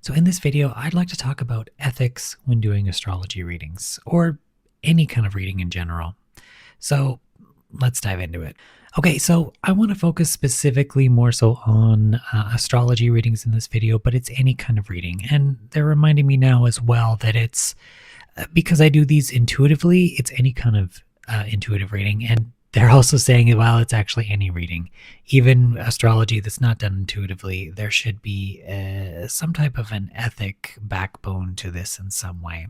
So in this video, I'd like to talk about ethics when doing astrology readings, or any kind of reading in general. So let's dive into it. Okay, so I want to focus specifically more so on astrology readings in this video, but it's any kind of reading. And they're reminding me now as well that it's because I do these intuitively, it's any kind of intuitive reading. And they're also saying, well, it's actually any reading. Even astrology that's not done intuitively, there should be some type of an ethic backbone to this in some way.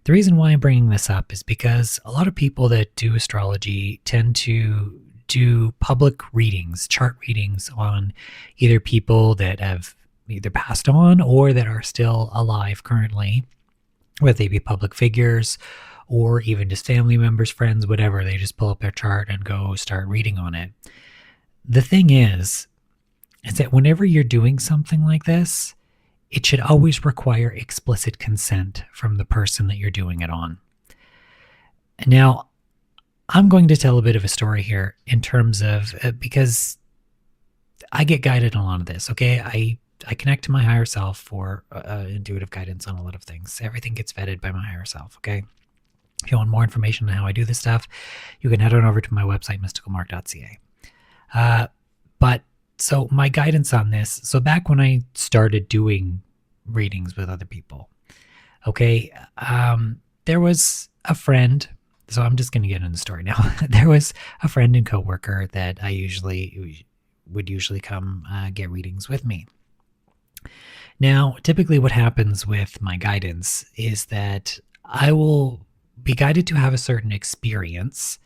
The reason why I'm bringing this up is because a lot of people that do astrology tend to do public readings, chart readings on either people that have either passed on or that are still alive currently, whether they be public figures or even just family members, friends, whatever. They just pull up their chart and go start reading on it. The thing is that whenever you're doing something like this, it should always require explicit consent from the person that you're doing it on. Now, I'm going to tell a bit of a story here in terms of, because I get guided on a lot of this, okay? I connect to my higher self for intuitive guidance on a lot of things. Everything gets vetted by my higher self, okay? If you want more information on how I do this stuff, you can head on over to my website, mysticalmark.ca. But so my guidance on this, so back when I started doing readings with other people, okay, there was a friend. So I'm just going to get into the story now. There was a friend and coworker that would usually come get readings with me. Now, typically what happens with my guidance is that I will be guided to have a certain experience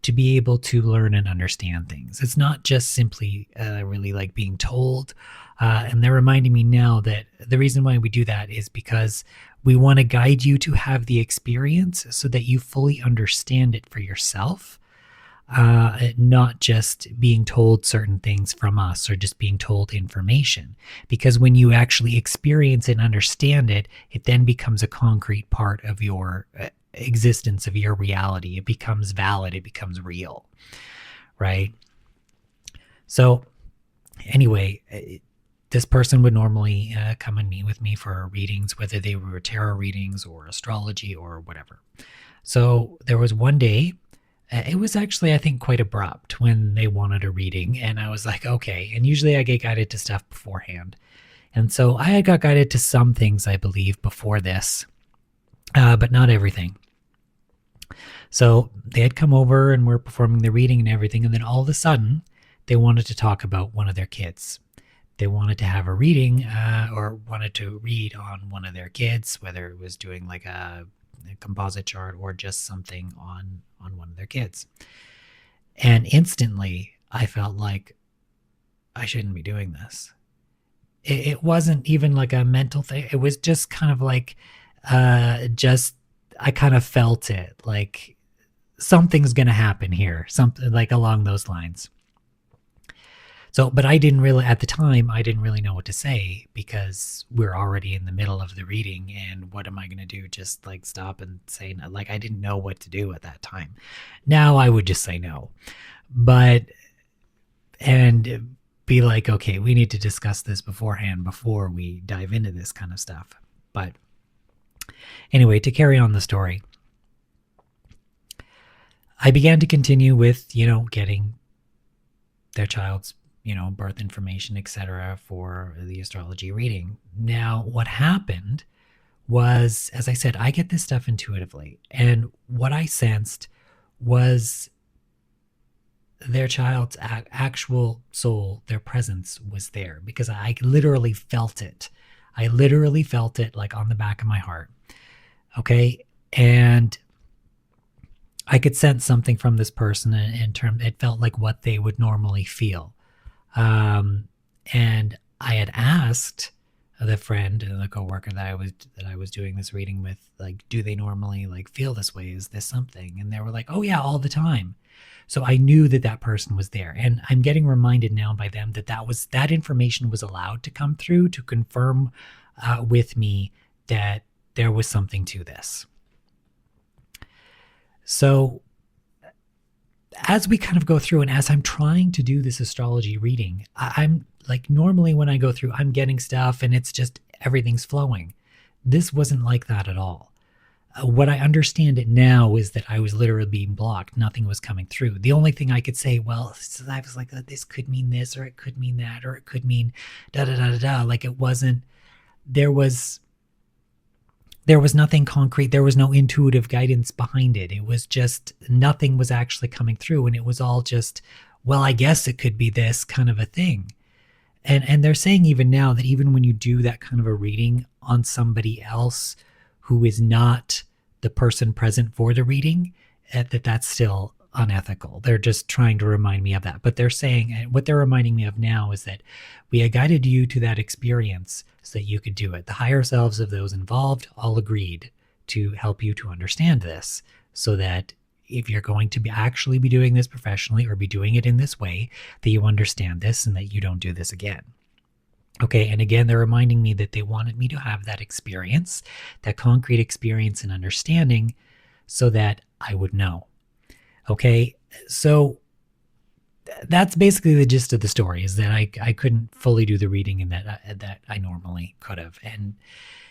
to be able to learn and understand things. It's not just simply really like being told. And they're reminding me now that the reason why we do that is because we want to guide you to have the experience so that you fully understand it for yourself, not just being told certain things from us or just being told information. Because when you actually experience and understand it, it then becomes a concrete part of your existence, of your reality. It becomes valid, it becomes real, right? So anyway, this person would normally come and meet with me for readings, whether they were tarot readings or astrology or whatever. So there was one day, it was actually, I think, quite abrupt when they wanted a reading. And I was like, okay. And usually I get guided to stuff beforehand. And so I had got guided to some things, I believe, before this, but not everything. So they had come over and were performing the reading and everything. And then all of a sudden, they wanted to talk about one of their kids. They wanted to have a reading or wanted to read on one of their kids, whether it was doing like a composite chart or just something on one of their kids. And instantly, I felt like I shouldn't be doing this. It wasn't even like a mental thing. It was just kind of like, I kind of felt it, like something's going to happen here, something like along those lines. So, but I didn't really, at the time, I didn't really know what to say because we're already in the middle of the reading. And what am I going to do? Just like stop and say, no? Like, I didn't know what to do at that time. Now I would just say no, and be like, okay, we need to discuss this beforehand before we dive into this kind of stuff. But anyway, to carry on the story, I began to continue with, getting their child's birth information, etc., for the astrology reading. Now, what happened was, as I said, I get this stuff intuitively. And what I sensed was their child's actual soul, their presence was there because I literally felt it. I literally felt it like on the back of my heart. Okay. And I could sense something from this person in terms, it felt like what they would normally feel. And I had asked the friend and the coworker that I was doing this reading with, like, do they normally like feel this way? Is this something? And they were like, oh yeah, all the time. So I knew that person was there. And I'm getting reminded now by them that information was allowed to come through to confirm with me that there was something to this. So as we kind of go through and as I'm trying to do this astrology reading, I'm like, normally when I go through, I'm getting stuff and it's just everything's flowing. This wasn't like that at all. What I understand it now is that I was literally being blocked. Nothing was coming through. The only thing I could say, well, so I was like, this could mean this, or it could mean that, or it could mean da da da da da. Like it wasn't. There was nothing concrete. There was no intuitive guidance behind it. It was just nothing was actually coming through, and it was all just, well, I guess it could be this kind of a thing. And they're saying even now that even when you do that kind of a reading on somebody else who is not the person present for the reading, that's still unethical. They're just trying to remind me of that. But they're saying, what they're reminding me of now is that we had guided you to that experience so that you could do it. The higher selves of those involved all agreed to help you to understand this, so that if you're going to actually be doing this professionally or be doing it in this way, that you understand this and that you don't do this again. Okay, and again, they're reminding me that they wanted me to have that experience, that concrete experience and understanding, so that I would know. Okay, so that's basically the gist of the story, is that I couldn't fully do the reading in that I normally could have. And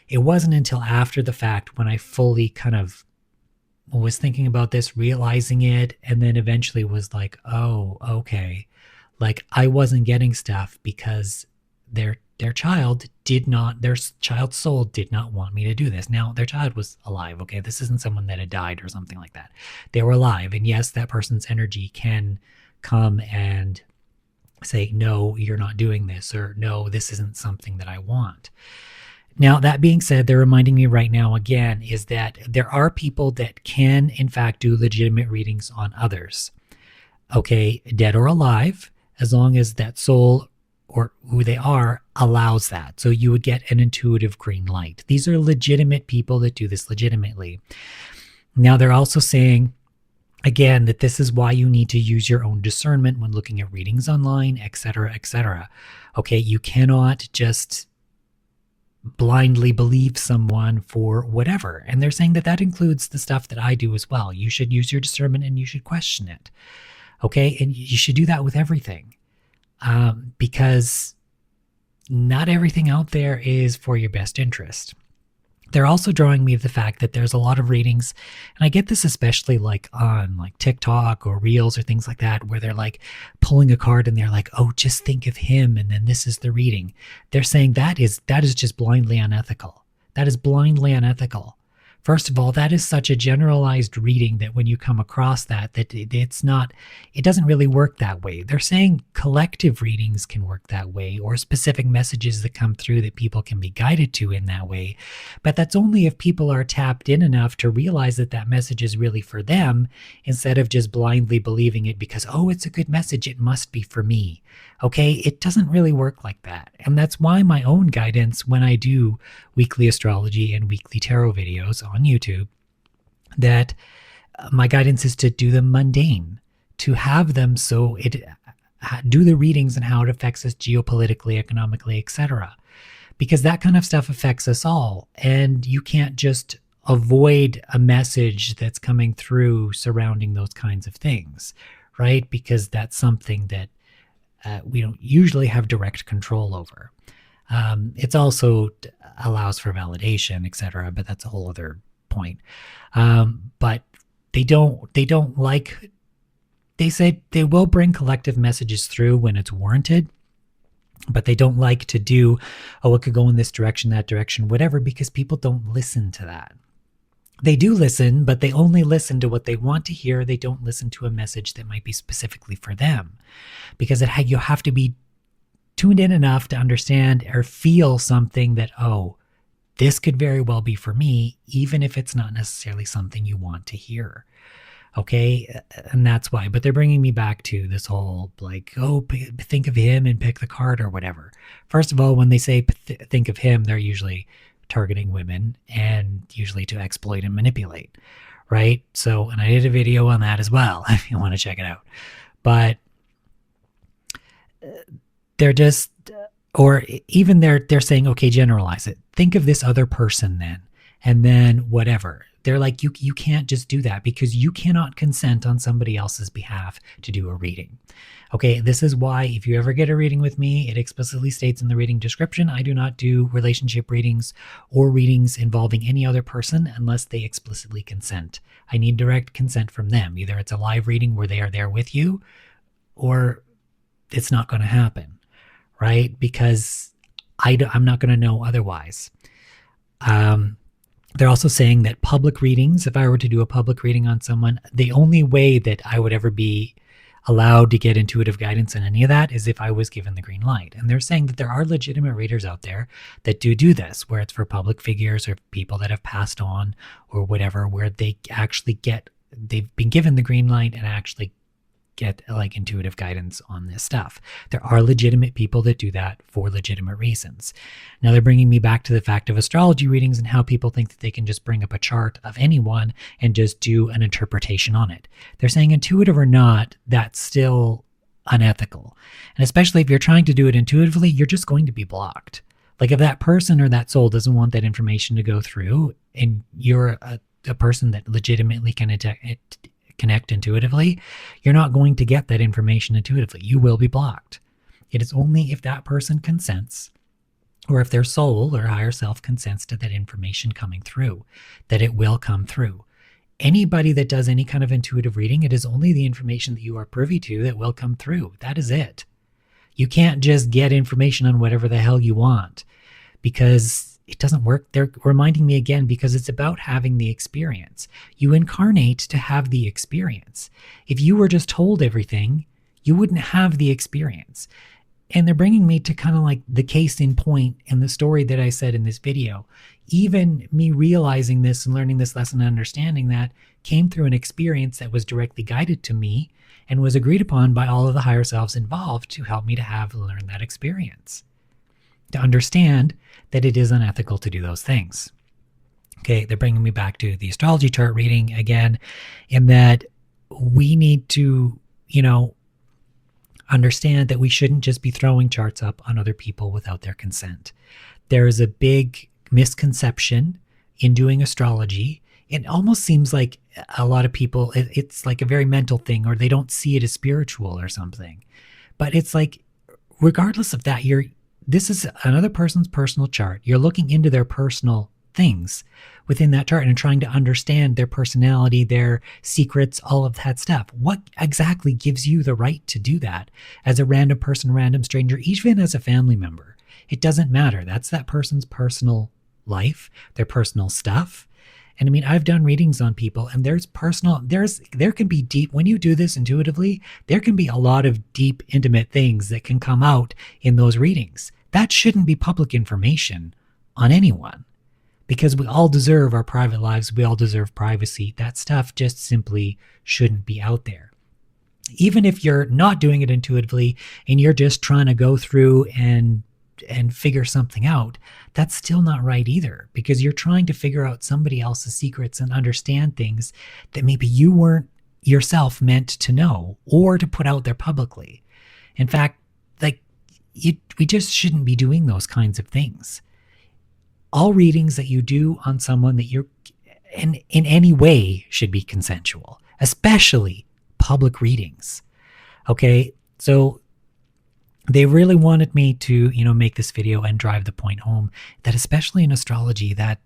it wasn't until after the fact when I fully kind of was thinking about this, realizing it, and then eventually was like, oh, okay. Like I wasn't getting stuff because their child's soul did not want me to do this. Now, their child was alive, okay? This isn't someone that had died or something like that. They were alive, and yes, that person's energy can come and say, no, you're not doing this, or no, this isn't something that I want. Now, that being said, they're reminding me right now again is that there are people that can, in fact, do legitimate readings on others, okay, dead or alive, as long as that soul or who they are allows that. So you would get an intuitive green light. These are legitimate people that do this legitimately. Now, they're also saying, again, that this is why you need to use your own discernment when looking at readings online, etc., etc. Okay, you cannot just blindly believe someone for whatever. And they're saying that that includes the stuff that I do as well. You should use your discernment and you should question it. Okay, and you should do that with everything. Because not everything out there is for your best interest. They're also drawing me to the fact that there's a lot of readings, and I get this especially like on like TikTok or Reels or things like that, where they're like pulling a card and they're like, oh, just think of him, and then this is the reading. They're saying that is just blindly unethical. That is blindly unethical. First of all, that is such a generalized reading that when you come across that it doesn't really work that way. They're saying collective readings can work that way, or specific messages that come through that people can be guided to in that way. But that's only if people are tapped in enough to realize that that message is really for them, instead of just blindly believing it because, oh, it's a good message, it must be for me. Okay, it doesn't really work like that. And that's why my own guidance when I do weekly astrology and weekly tarot videos on YouTube, that my guidance is to do them mundane, to have them so it do the readings and how it affects us geopolitically, economically, etc. Because that kind of stuff affects us all. And you can't just avoid a message that's coming through surrounding those kinds of things, right? Because that's something that we don't usually have direct control over. It's also allows for validation, etc., but that's a whole other point. But they don't like, they say they will bring collective messages through when it's warranted, but they don't like to do, oh, it could go in this direction, that direction, whatever, because people don't listen to that. They do listen, but they only listen to what they want to hear. They don't listen to a message that might be specifically for them, because you have to be tuned in enough to understand or feel something that, oh, this could very well be for me, even if it's not necessarily something you want to hear. Okay, and that's why. But they're bringing me back to this whole like, oh, think of him and pick the card or whatever. First of all, when they say think of him, they're usually targeting women, and usually to exploit and manipulate, right? So, and I did a video on that as well if you want to check it out. But they're just, or even they're saying, okay, generalize it. Think of this other person then, and then whatever. they're like, you can't just do that because you cannot consent on somebody else's behalf to do a reading. Okay, this is why if you ever get a reading with me, it explicitly states in the reading description, I do not do relationship readings or readings involving any other person unless they explicitly consent. I need direct consent from them. Either it's a live reading where they are there with you, or it's not going to happen, right? Because I'm not going to know otherwise. They're also saying that public readings, if I were to do a public reading on someone, the only way that I would ever be allowed to get intuitive guidance in any of that is if I was given the green light. And they're saying that there are legitimate readers out there that do this, where it's for public figures or people that have passed on or whatever, where they've been given the green light and actually get like intuitive guidance on this stuff. There are legitimate people that do that for legitimate reasons. Now they're bringing me back to the fact of astrology readings and how people think that they can just bring up a chart of anyone and just do an interpretation on it. They're saying intuitive or not, that's still unethical. And especially if you're trying to do it intuitively, you're just going to be blocked. Like if that person or that soul doesn't want that information to go through and you're a person that legitimately can connect intuitively, you're not going to get that information intuitively. You will be blocked. It is only if that person consents, or if their soul or higher self consents to that information coming through, that it will come through. Anybody that does any kind of intuitive reading, it is only the information that you are privy to that will come through. That is it. You can't just get information on whatever the hell you want, because it doesn't work. They're reminding me again, because it's about having the experience. You incarnate to have the experience. If you were just told everything, you wouldn't have the experience. And they're bringing me to kind of like the case in point in the story that I said in this video. Even me realizing this and learning this lesson and understanding that came through an experience that was directly guided to me and was agreed upon by all of the higher selves involved to help me to learn that experience, to understand that it is unethical to do those things. Okay, they're bringing me back to the astrology chart reading again, in that we need to, understand that we shouldn't just be throwing charts up on other people without their consent. There is a big misconception in doing astrology. It almost seems like a lot of people, it's like a very mental thing, or they don't see it as spiritual or something. But it's like, regardless of that, this is another person's personal chart. You're looking into their personal things within that chart and trying to understand their personality, their secrets, all of that stuff. What exactly gives you the right to do that as a random person, random stranger, even as a family member? It doesn't matter. That's that person's personal life, their personal stuff. And I mean, I've done readings on people, and there can be deep, when you do this intuitively, there can be a lot of deep, intimate things that can come out in those readings. That shouldn't be public information on anyone, because we all deserve our private lives. We all deserve privacy. That stuff just simply shouldn't be out there. Even if you're not doing it intuitively and you're just trying to go through and figure something out, that's still not right either, because you're trying to figure out somebody else's secrets and understand things that maybe you weren't yourself meant to know or to put out there publicly. In fact, we just shouldn't be doing those kinds of things. All readings that you do on someone that you're in any way should be consensual, especially public readings. Okay, so they really wanted me to, make this video and drive the point home that, especially in astrology, that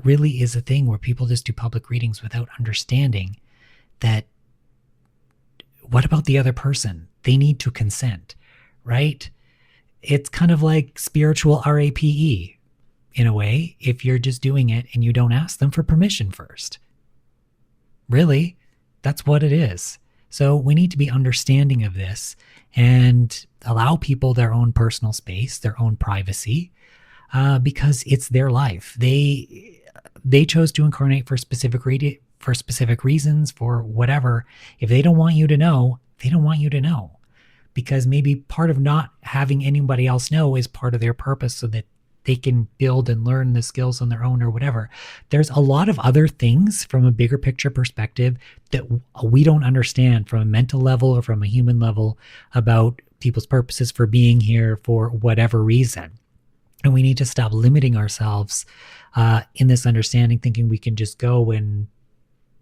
really is a thing where people just do public readings without understanding that, what about the other person? They need to consent, right? It's kind of like spiritual RAPE in a way, if you're just doing it and you don't ask them for permission first. Really, that's what it is. So we need to be understanding of this and allow people their own personal space, their own privacy, because it's their life. They chose to incarnate for specific reasons, for whatever. If they don't want you to know, they don't want you to know, because maybe part of not having anybody else know is part of their purpose, so that they can build and learn the skills on their own or whatever. There's a lot of other things from a bigger picture perspective that we don't understand from a mental level or from a human level about people's purposes for being here for whatever reason. And we need to stop limiting ourselves in this understanding, thinking we can just go and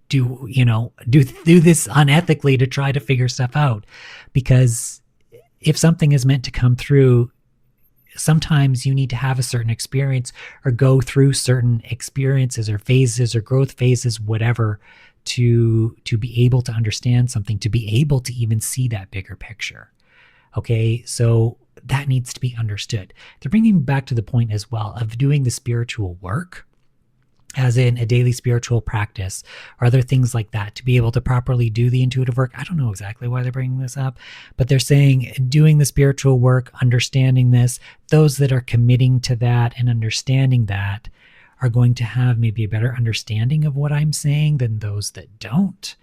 do this unethically to try to figure stuff out. Because if something is meant to come through, sometimes you need to have a certain experience or go through certain experiences or phases or growth phases, whatever, to be able to understand something, to be able to even see that bigger picture. Okay, so that needs to be understood. They're bringing me back to the point as well of doing the spiritual work, as in a daily spiritual practice, or other things like that, to be able to properly do the intuitive work. I don't know exactly why they're bringing this up, but they're saying doing the spiritual work, understanding this, those that are committing to that and understanding that are going to have maybe a better understanding of what I'm saying than those that don't.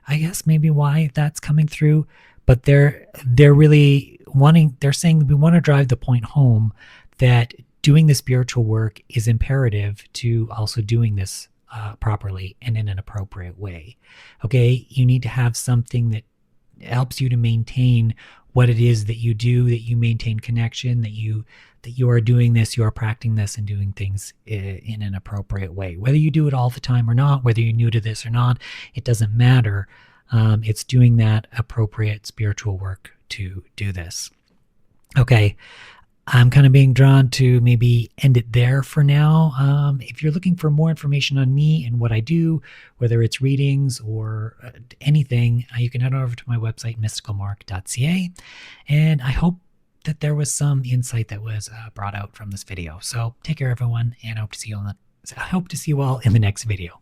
I guess maybe why that's coming through, but they're really wanting, they're saying we want to drive the point home that doing the spiritual work is imperative to also doing this properly and in an appropriate way. Okay, you need to have something that helps you to maintain what it is that you do, that you maintain connection, that you are doing this, you are practicing this and doing things in an appropriate way. Whether you do it all the time or not, whether you're new to this or not, it doesn't matter. It's doing that appropriate spiritual work to do this. Okay, I'm kind of being drawn to maybe end it there for now. If you're looking for more information on me and what I do, whether it's readings or anything, you can head over to my website, mysticalmark.ca. And I hope that there was some insight that was brought out from this video. So take care, everyone, and I hope to see you all in the next video.